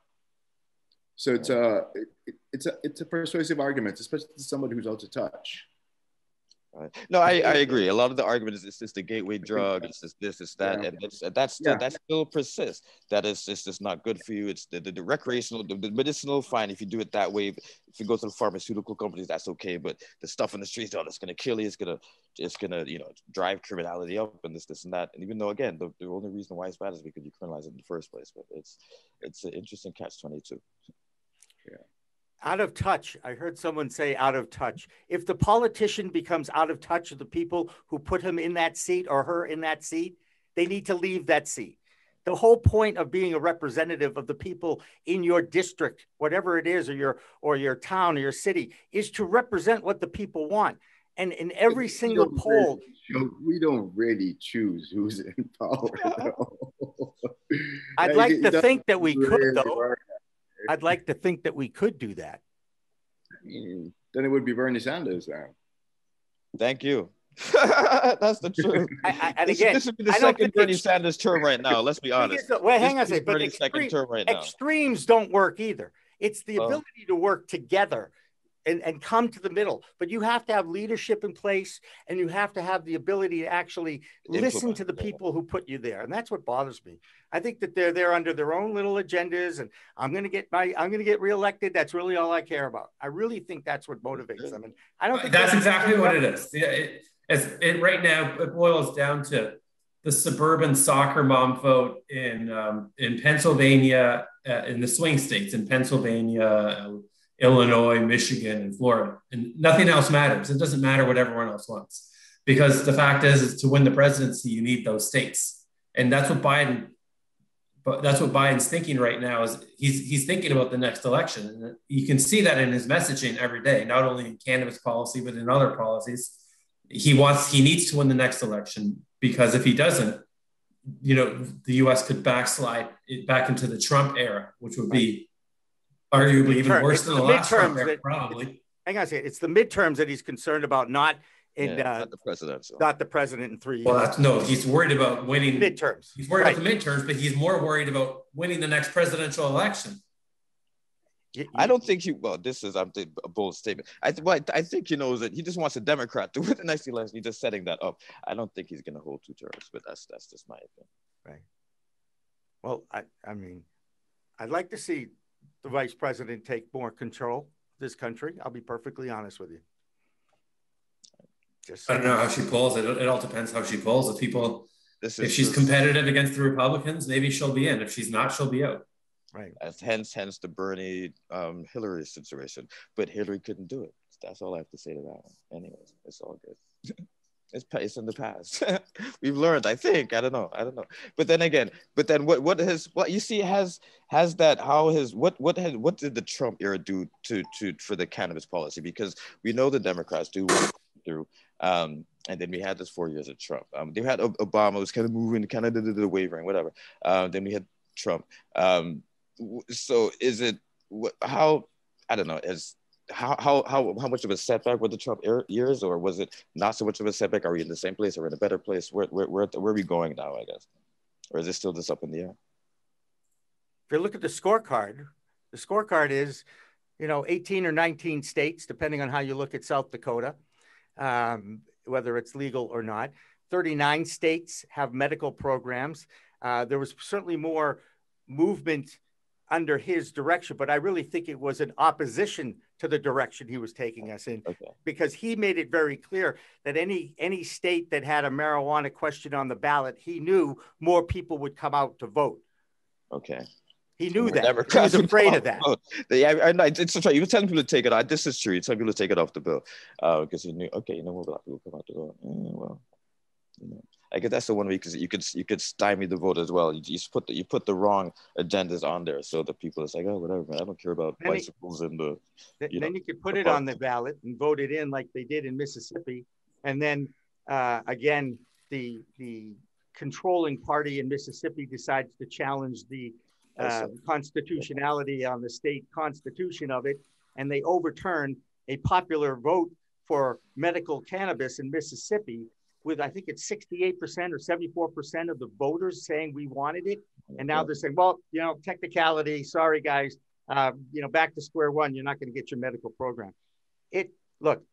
So it's a persuasive argument, especially to somebody who's out of touch. Right. No, I agree. A lot of the argument is it's just the gateway drug. It's just this, it's that, and that still persists. That is just not good for you. It's the recreational, the medicinal, fine if you do it that way. If you go to the pharmaceutical companies, that's okay. But the stuff in the streets, it's going to kill you. It's gonna drive criminality up and this and that. And even though again, the only reason why it's bad is because you criminalize it in the first place. But it's an interesting catch-22. Yeah. Out of touch. I heard someone say out of touch. If the politician becomes out of touch with the people who put him in that seat or her in that seat, they need to leave that seat. The whole point of being a representative of the people in your district, whatever it is, or your town or your city, is to represent what the people want. And in every single poll, we don't really choose who's in power. I'd like to think that we could, though. I'd like to think that we could do that. Then it would be Bernie Sanders now. Thank you. That's the truth. This would be the second Bernie Sanders term right now. Let's be honest. Well, hang on a second. But second term right now. Extremes don't work either. It's the ability to work together and come to the middle. But you have to have leadership in place, and you have to have the ability to actually listen to the people who put you there. And that's what bothers me. I think that they're there under their own little agendas, and I'm going to get reelected. That's really all I care about. I really think that's what motivates them. And I don't think that's exactly what it is. Right now, it boils down to the suburban soccer mom vote in Pennsylvania, in the swing states, in Pennsylvania, Illinois, Michigan, and Florida, and nothing else matters. It doesn't matter what everyone else wants, because the fact is to win the presidency, you need those states, and that's what Biden's thinking right now. Is he's thinking about the next election, and you can see that in his messaging every day, not only in cannabis policy but in other policies. He needs to win the next election, because if he doesn't, the U.S. could backslide it back into the Trump era, which would be arguably even worse than the last Trump era, probably. Hang on a second. It's the midterms that he's concerned about, not not the presidential. Not the president in 3 years. Well, he's worried about winning midterms. He's worried about the midterms, but he's more worried about winning the next presidential election. I don't think this is a bold statement. I think he knows that he just wants a Democrat to win the next election. He's just setting that up. I don't think he's going to hold 2 terms, but that's just my opinion. Right. Well, I mean, I'd like to see the vice president take more control of this country. I'll be perfectly honest with you. I don't know how she polls. It all depends how she polls. If she's competitive against the Republicans, maybe she'll be in. If she's not, she'll be out. Right. Hence the Bernie Hillary situation. But Hillary couldn't do it. That's all I have to say to that one. Anyways, it's all good. It's in the past. We've learned, I think. I don't know. But then what you see what did the Trump era do for the cannabis policy? Because we know the Democrats do want to go through. And then we had this 4 years of Trump. They had Obama was kind of moving, kind of the wavering, whatever. Then we had Trump. So is it how I don't know how much of a setback were the Trump years, or was it not so much of a setback? Are we in the same place or in a better place? Where are we going now, I guess? Or is it still just up in the air? If you look at the scorecard is, 18 or 19 states, depending on how you look at South Dakota, whether it's legal or not. 39 states have medical programs. There was certainly more movement under his direction, but I really think it was an opposition to the direction he was taking us in, because he made it very clear that any state that had a marijuana question on the ballot, he knew more people would come out to vote. Okay. He knew that. He was afraid of that. It's right. You were telling people to take it out. This is true. You're telling people to take it off the bill because he knew. Okay, more black people come out to vote. I guess that's the one way because you could stymie the vote as well. You put the wrong agendas on there, so the people is like, oh, whatever, man. I don't care about bicycles and the. Then you could put it on the ballot and vote it in like they did in Mississippi, and then again the controlling party in Mississippi decides to challenge the constitutionality on the state constitution of it, and they overturn a popular vote for medical cannabis in Mississippi with, I think it's 68% or 74% of the voters saying we wanted it. And now they're saying, well, technicality, sorry guys, back to square one, you're not going to get your medical program. Look,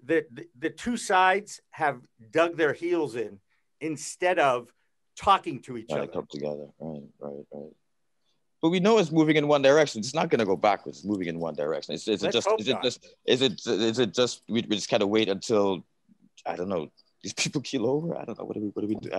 the two sides have dug their heels in instead of talking to each other. Come together, right. But we know it's moving in one direction. It's not going to go backwards. It's moving in one direction. Is it just we just kind of wait until, I don't know, these people keel over? I don't know. What do we do?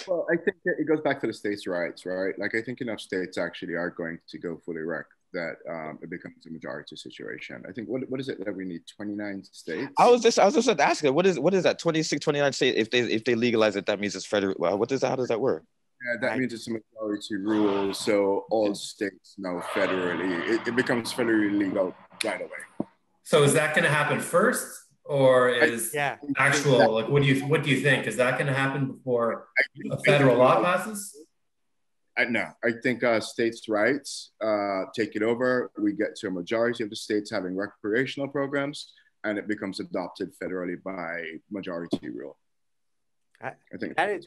Well, I think that it goes back to the states' rights, right? Like, I think enough states actually are going to go fully rec that it becomes a majority situation. I think what is it that we need? 29 states. I was just asking, what is that? 26, 29 states. If they legalize it, that means it's federal. Well, how does that work? Yeah, that means it's a majority rule. So all states know federally. It becomes federally legal right away. So is that going to happen first, or is actual? Like, what do you think? Is that going to happen before a federal law passes? No, I think states' rights take it over. We get to a majority of the states having recreational programs, and it becomes adopted federally by majority rule. I think I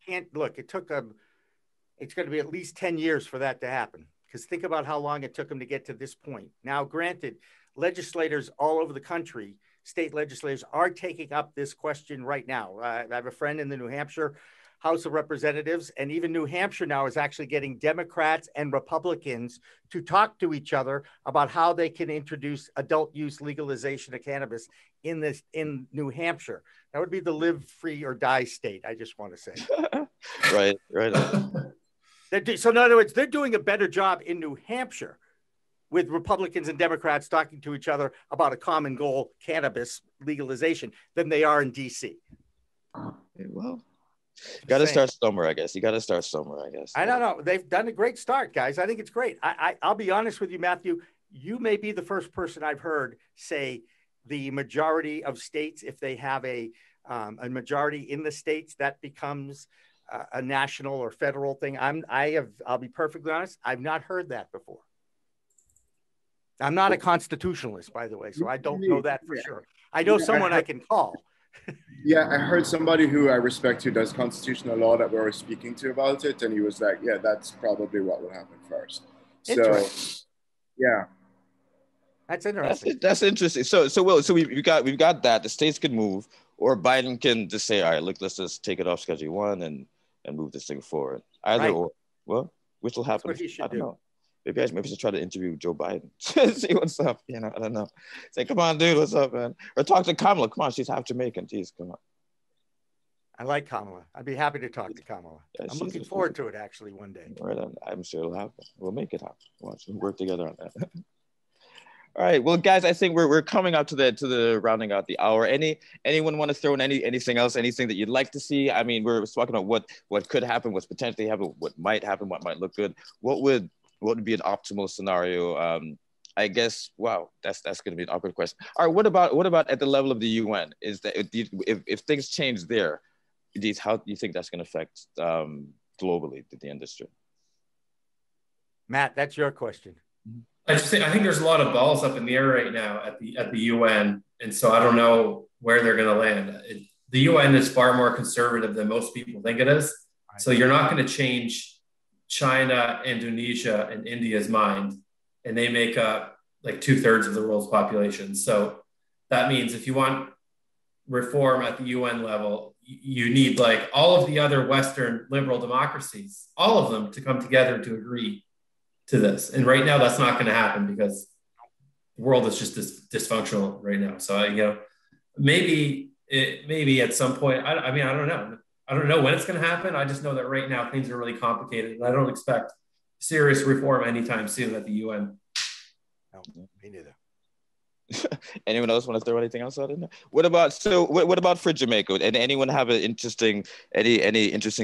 can't look. It's going to be at least 10 years for that to happen, because think about how long it took them to get to this point. Now, granted, legislators all over the country, state legislators, are taking up this question right now. I have a friend in the New Hampshire House of Representatives, and even New Hampshire now is actually getting Democrats and Republicans to talk to each other about how they can introduce adult use legalization of cannabis in New Hampshire. That would be the live free or die state, I just want to say. Right. So in other words, they're doing a better job in New Hampshire with Republicans and Democrats talking to each other about a common goal, cannabis legalization, than they are in DC. Well, you got to start somewhere, I guess. I don't know. They've done a great start, guys. I think it's great. I'll be honest with you, Matthew. You may be the first person I've heard say the majority of states, if they have a majority in the states, that becomes a national or federal thing. I'll be perfectly honest, I've not heard that before. I'm not a constitutionalist, by the way, so I don't know that for sure. I know someone I can call. Yeah, I heard somebody who I respect who does constitutional law that we were speaking to about it, and he was like, yeah, that's probably what will happen first. So, yeah. That's interesting. That's interesting. So we've got that. The states could move, or Biden can just say, all right, look, let's just take it off Schedule 1 and move this thing forward. Either or. Well, which will happen? That's what he should I don't do. know. Maybe I should try to interview Joe Biden. See what's up. You know, I don't know. Say, come on, dude, what's up, man? Or talk to Kamala. Come on, she's half Jamaican. Jeez, come on. I like Kamala. I'd be happy to talk to Kamala. Yeah, I'm looking forward to it actually one day. Right on. I'm sure it'll happen. We'll make it happen. Watch, we'll work together on that. All right, well, guys, I think we're coming up to the rounding out the hour. Anyone want to throw in anything else, anything that you'd like to see? I mean, we're talking about what could happen, what's potentially happen, what might happen, what might look good. What would be an optimal scenario? I guess, wow, that's going to be an awkward question. All right, what about at the level of the UN? Is that if things change there, how do you think that's going to affect globally the industry? Matt, that's your question. I think there's a lot of balls up in the air right now at the UN, and so I don't know where they're going to land. The UN is far more conservative than most people think it is. Right. So you're not going to change China, Indonesia, and India's mind, and they make up like 2/3 of the world's population. So that means if you want reform at the UN level, you need like all of the other Western liberal democracies, all of them, to come together to agree to this. And right now that's not going to happen because the world is just dysfunctional right now. So, maybe at some point, I don't know. I don't know when it's going to happen. I just know that right now things are really complicated, and I don't expect serious reform anytime soon at the UN. No, me neither. Anyone else want to throw anything else out in there? What about for Jamaica? And anyone have any interesting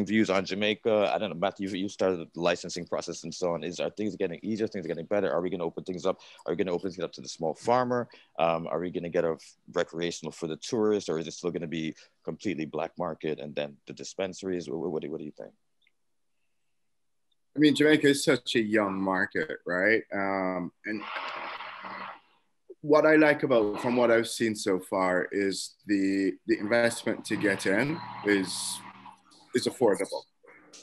views on Jamaica? I don't know, Matthew, you started the licensing process and so on. Are things getting easier? Things getting better? Are we going to open things up? Are we going to open things up to the small farmer? Are we going to get a recreational for the tourist, or is it still going to be completely black market and then the dispensaries? What do you think? I mean, Jamaica is such a young market, right? And what I like from what I've seen so far is the investment to get in is affordable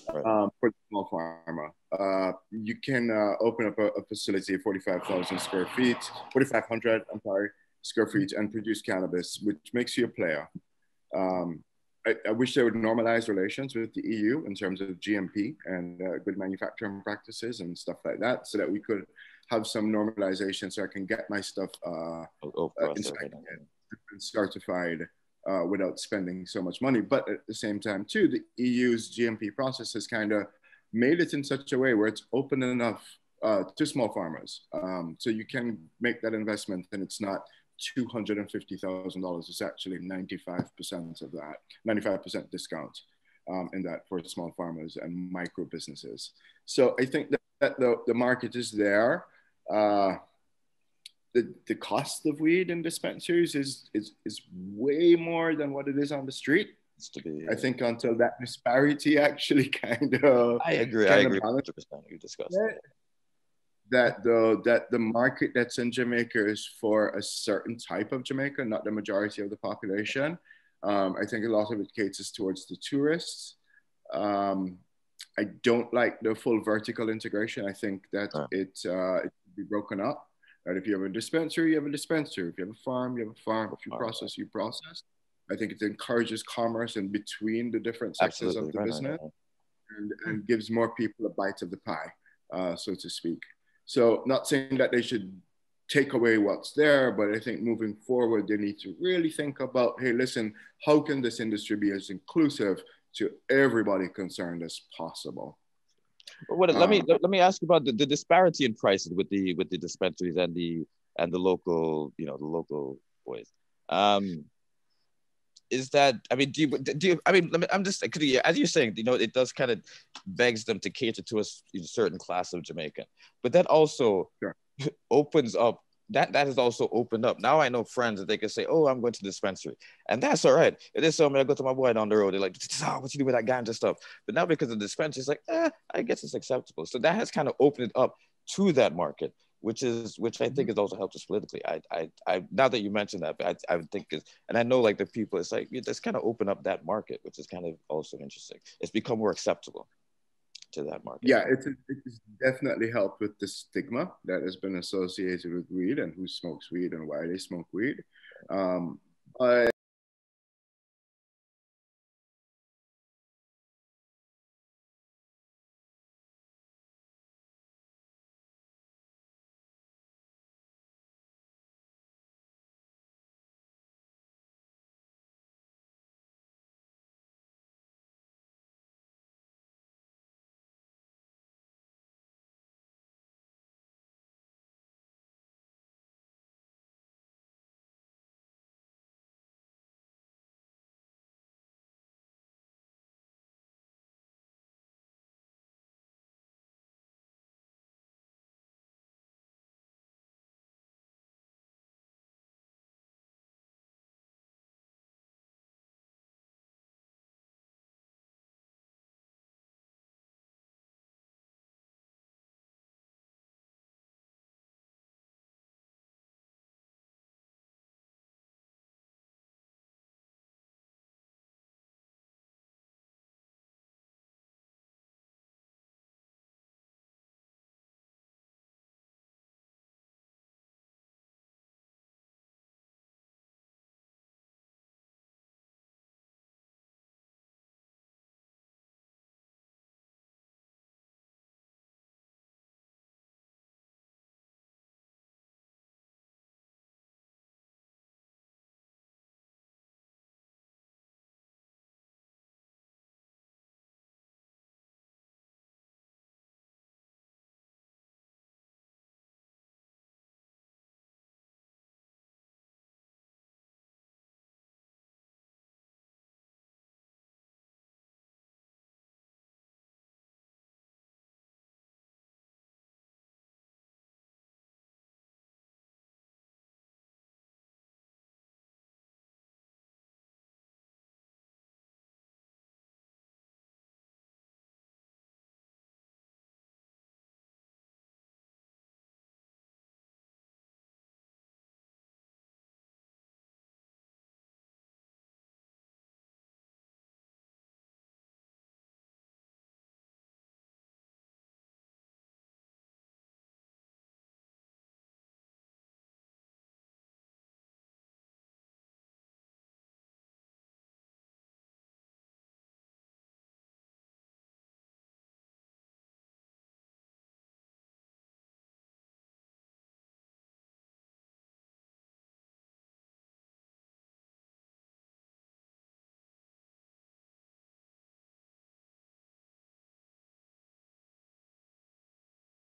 for the small farmer. You can open up a facility of 4,500 square feet and produce cannabis, which makes you a player. I wish they would normalize relations with the EU in terms of GMP and good manufacturing practices and stuff like that, so that we could have some normalization, so I can get my stuff inspected and certified without spending so much money. But at the same time, too, the EU's GMP process has kind of made it in such a way where it's open enough to small farmers. So you can make that investment, and it's not $250,000. It's actually 95% of that, 95% discount in that for small farmers and micro businesses. So I think that the market is there. The cost of weed in dispensaries is way more than what it is on the street. I think until that disparity actually kind of... I agree 100%. You discussed that the market that's in Jamaica is for a certain type of Jamaica, not the majority of the population. I think a lot of it caters towards the tourists. I don't like the full vertical integration. I think that it should be broken up. That if you have a dispensary, you have a dispensary. If you have a farm, you have a farm. If you process, you process. I think it encourages commerce in between the different sectors of the business and gives more people a bite of the pie, so to speak. So not saying that they should take away what's there, but I think moving forward, they need to really think about, hey, listen, how can this industry be as inclusive to everybody concerned as possible? Well, let me ask you about the disparity in prices with the dispensaries and the local, the local boys. Is that, I mean, do you I mean, I'm just, as you're saying, it does kind of begs them to cater to a certain class of Jamaican, but that also opens up that has also opened up. Now I know friends that they can say, oh, I'm going to the dispensary. And that's all right. It is so, I go to my boy down the road. They're like, oh, what you do with that ganja stuff? But now because of the dispensary, it's like, I guess it's acceptable. So that has kind of opened it up to that market, which I think has also helped us politically. I now that you mentioned that, but I would think and I know like the people, it's like, you just kind of open up that market, which is kind of also interesting. It's become more acceptable to that market. Yeah, it's definitely helped with the stigma that has been associated with weed and who smokes weed and why they smoke weed. But